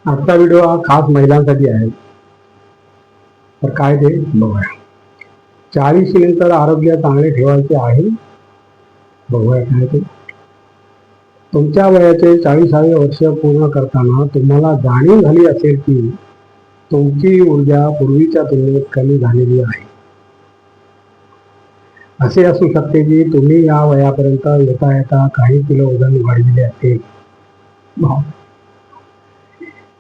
आजचा व्हिडिओ हा खास महिलांसाठी आहे. तर काय ते बघूया. 40 नंतर आरोग्य चांगले ठेवायचे आहे. बघूया काय ते. तुमच्या वयाचे 40वे वर्ष पूर्ण करताना तुम्हाला जाणीव झाली असेल की तुमची ऊर्जा पूर्वीच्या तुलनेत कमी झालेली आहे. असे असू शकते की तुम्ही या वयापर्यंत येता येता काही किलो वजन वाढविले असेल.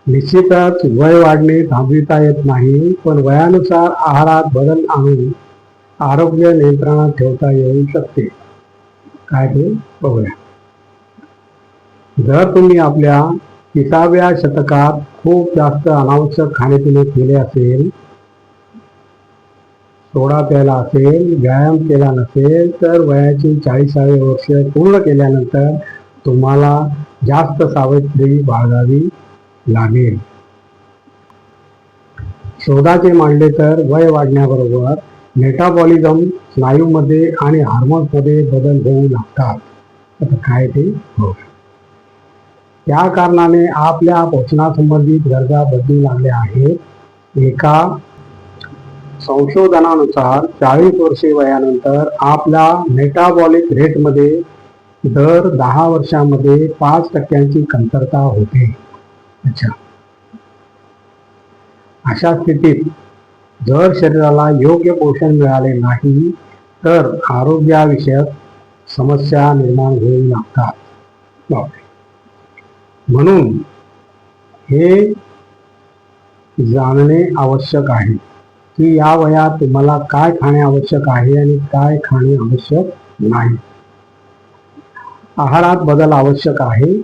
निश्चितच वय वाढणे थांबविता येत नाही, पण वयानुसार आहारात बदल आणून आरोग्य नियंत्रणात ठेवता येऊ शकते. काय ते बघूया. जर तुम्ही आपल्या 30व्या शतकात खूप जास्त अनावश्यक खाणेपिणे केले असेल, सोडा प्यायला असेल, व्यायाम केला नसेल, तर वयाची 40वे वर्ष पूर्ण केल्यानंतर तुम्हाला जास्त सावधगिरी बाळगावी लागेल. शोधाचे मांडले तर वय वाढण्याबरोबर मेटाबॉलिझम, स्नायूमध्ये आणि हार्मोन्समध्ये बदल होऊ लागतात. आता काय ते हो. त्या कारणाने आपल्या पोषणासंबंधित गरजा बदलू लागल्या आहेत. एका संशोधनानुसार 40 वर्षे वयानंतर आपल्या मेटाबॉलिक रेटमध्ये दर 10 वर्षांमध्ये 5% कमतरता होते. अच्छा, अशा स्थितीत जर शरीराला योग्य पोषण मिळाले नाही तर आरोग्याविषयक समस्या निर्माण होऊ लागतात. म्हणून हे जाणणे आवश्यक आहे की या वयात तुम्हाला काय खाणे आवश्यक आहे आणि काय खाणे आवश्यक नाही. आहारात बदल आवश्यक आहे.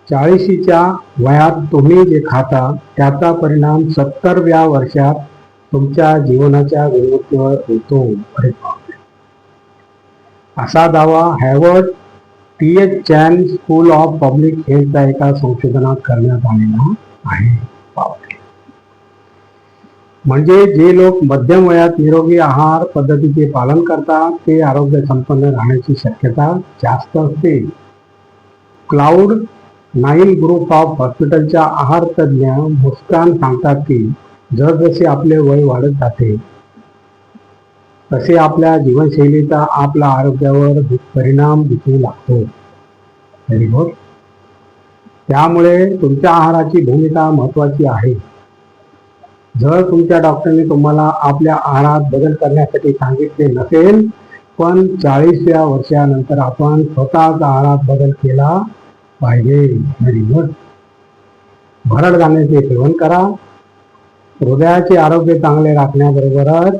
40च्या वयात तुम्ही जे खाता त्याचा परिणाम 70व्या वर्षात तुमच्या जीवनाच्या गुणवत्तेवर होतो. असा दावा Harvard T H. Chan school of public हेल्थच्या एका संशोधनात करण्यात आलेला आहे. म्हणजे जे लोक मध्यम वयात निरोगी आहार पद्धतीचे पालन करतात ते आरोग्य संपन्न राहण्याची शक्यता जास्त असते. क्लाउड 9 ग्रुप ऑफ हॉस्पिटलच्या आहार तज्ज्ञ मुस्कान सांगतात की जसजसे आपले वय वाढत जाते तसे आपल्या जीवनशैलीचा आपल्या आरोग्यावर परिणाम दिसू लागतो. त्यामुळे तुमच्या आहाराची भूमिका महत्वाची आहे. जर तुमच्या डॉक्टरने तुम्हाला आपल्या आहारात बदल करण्यासाठी सांगितले नसेल, पण 40व्या वर्षानंतर आपण स्वतःच आहारात बदल केला पाहिजे. भरड धान्याचे सेवन करा. हृदयाचे आरोग्य चांगले राखण्याबरोबरच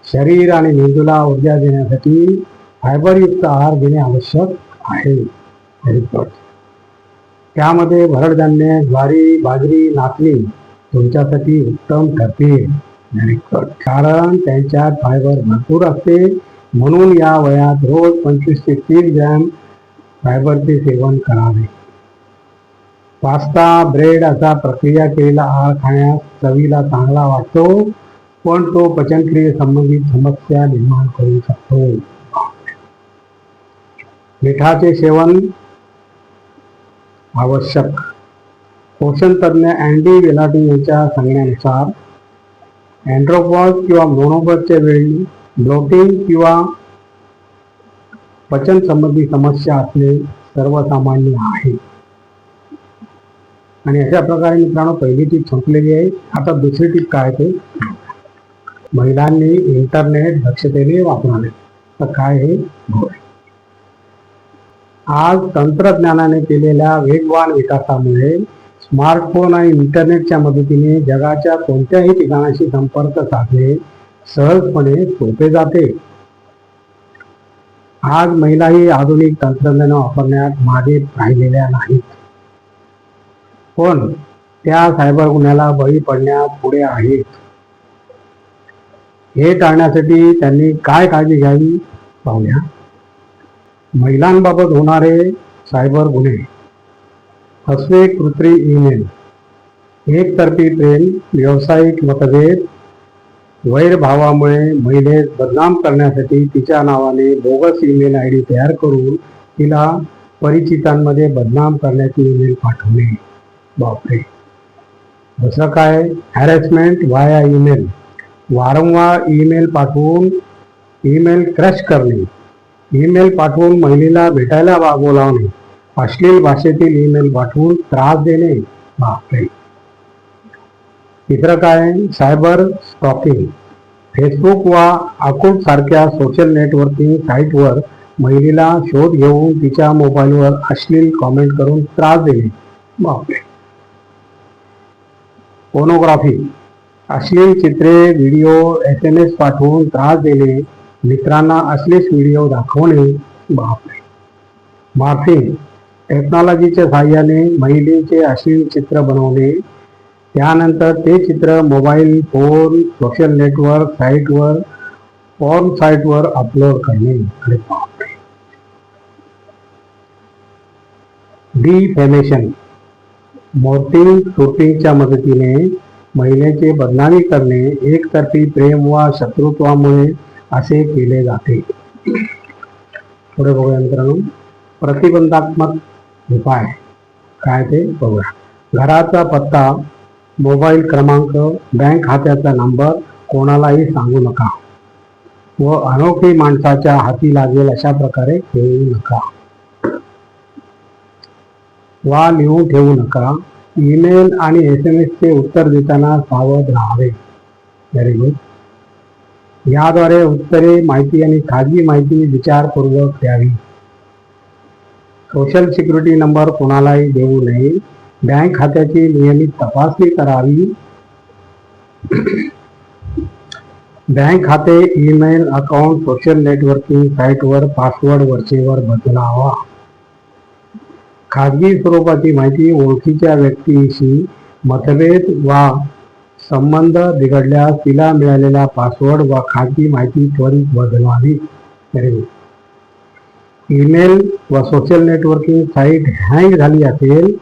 शरीर आणि मेंदूला ऊर्जा देण्यासाठी फायबरयुक्त आहार घेणे आवश्यक आहे. त्यामध्ये भरडधान्य, ज्वारी, बाजरी, नाचणी तुमच्यासाठी उत्तम ठरतील. कारण त्यांच्यात फायबर भरपूर असते. म्हणून या वयात रोज 25 ते 30 ग्रॅम फायबरचे सेवन करावे. पास्ता, ब्रेड असा प्रक्रिया केलेला आहार खाण्यास चवीला चांगला वाटतो, पण तो पचनक्रिये संबंधित समस्या निर्माण करू शकतो. मिठाचे सेवन आवश्यक. पोषण तज्ज्ञ अँडी वेलाटी यांच्या सांगण्यानुसार अँड्रोपॉज किंवा मोनोपॉजच्या वेळी ब्लोटिंग किंवा पचन संबंधी समस्या असणे सर्वसामान्य आहे. आणि अशा प्रकारे मित्रांनो पहिली टीप संपलेली आहे. आता दुसरी टीप काय ते महिलांनी इंटरनेट दक्षतेने वापरावे. तर काय हे आज तंत्रज्ञानाने केलेल्या वेगवान विकासामुळे स्मार्टफोन आणि इंटरनेटच्या मदतीने जगाच्या कोणत्याही ठिकाणाशी संपर्क साधणे सहजपणे सोपे जाते. आज महिलाही आधुनिक तंत्रज्ञान वापरण्यात मागे राहिलेल्या नाहीत, पण त्या सायबर गुन्ह्याला बळी पडण्यात पुढे आहेत. हे टाळण्यासाठी त्यांनी काय काळजी घ्यावी पाहूया. महिलांबाबत होणारे सायबर गुन्हे. फसवे कृत्रिम ईमेल, एकतर्फी प्रेम, व्यावसायिक मतभेद, वैरभावामुळे महिलेस बदनाम करण्यासाठी तिच्या नावाने बोगस ईमेल ID तयार करून तिला परिचितांमध्ये बदनाम करण्याची ईमेल पाठवणे. बापरे. दुसरं काय, हॅरेसमेंट वाया ईमेल, वारंवार ईमेल पाठवून ईमेल क्रश करणे, ईमेल पाठवून महिलेला भेटायला बोलावणे, अश्लील भाषेतील ईमेल पाठवून त्रास देणे. बापरे. तिसरं काय, सायबर स्टॉकिंग, फेसबुक वा अकोट सारख्या सोशल नेटवर्किंग साईटवर महिलेला शोध घेऊन तिच्या मोबाईलवर अश्लील कॉमेंट करून त्रास देणे. बापरे. पोर्नोग्राफी, अश्लील चित्रे, व्हिडिओ, SMS पाठवून त्रास देणे, मित्रांना अश्लील व्हिडिओ दाखवणे. बापरे. मॉर्फिंग, टेक्नॉलॉजीच्या साहाय्याने महिलेचे अश्लील चित्र बनवणे, त्यानंतर ते चित्र मोबाईल फोन सोशल नेटवर्क साईटवर पॉर्न साईटवर अपलोड करणे. अरे बापरे. डिफेमेशन, मोर्टिंग शूटिंगच्या मदतीने महिलेचे बदनामी करणे, एकतर्फी प्रेम वा शत्रुत्वामुळे असे केले जाते. पुढे बघूया मित्रांनो, प्रतिबंधात्मक उपाय काय ते बघूया. घराचा पत्ता, मोबाईल क्रमांक, बँक खात्याचा नंबर कोणालाही सांगू नका व अनोळखी माणसाच्या हाती लागेल अशा प्रकारे ठेवू नका वा लिहून ठेवू नका. ईमेल आणि SMS उत्तर देताना सावध राहावे. Very good. याद्वारे उत्तरे, माहिती आणि खाजगी माहिती विचारपूर्वक द्यावी. सोशल सिक्युरिटी नंबर कोणालाही देऊ नये. बँक खात्याची नियमित तपासणी करावी. बँक खाते, ईमेल अकाउंट, सोशल नेटवर्किंग साईटवर पासवर्ड वरचेवर बदलावा. खाजगी स्वरूपाची माहिती ओळखीच्या व्यक्तीशी मतभेद वा संबंध बिघडल्यास तिला मिळालेला पासवर्ड वा खाजगी माहिती त्वरित बदलावी. ईमेल व सोशल नेटवर्किंग साईट हँग झाली असेल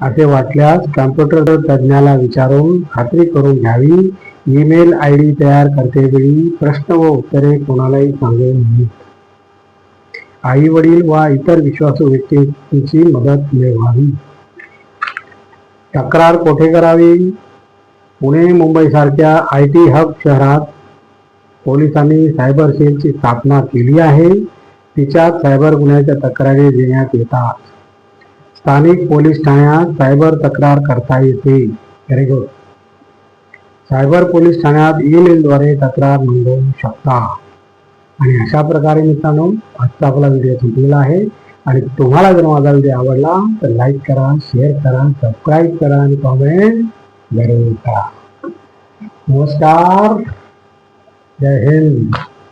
असे वाटल्यास कॉम्प्युटर तज्ज्ञाला विचारून खात्री करून घ्यावी. ईमेल ID तयार करतेवेळी प्रश्न व उत्तरे कोणालाही सांगू नये. आई वडील वा इतर विश्वासू व्यक्तींची मदत मिळवावी. तक्रार कोठे करावी? पुणे मुंबई सारख्या IT हब शहरात पोलिसांनी सायबर सेलची स्थापना केली आहे. तिच्यात सायबर गुन्ह्याच्या तक्रारी देण्यात येतात. स्थानिक पोलीस ठाण्यात सायबर तक्रार करता येते. Very good. सायबर पोलीस ठाण्यात ईमेलद्वारे तक्रार नोंदवू शकता. आणि अशा प्रकारे मित्रांनो आजचा आपला व्हिडिओ संपलेला आहे. आणि तुम्हाला जर माझा व्हिडिओ आवडला तर लाईक करा, शेअर करा, सबस्क्राईब करा आणि कॉमेंट जरूर करा. नमस्कार. जय हिंद.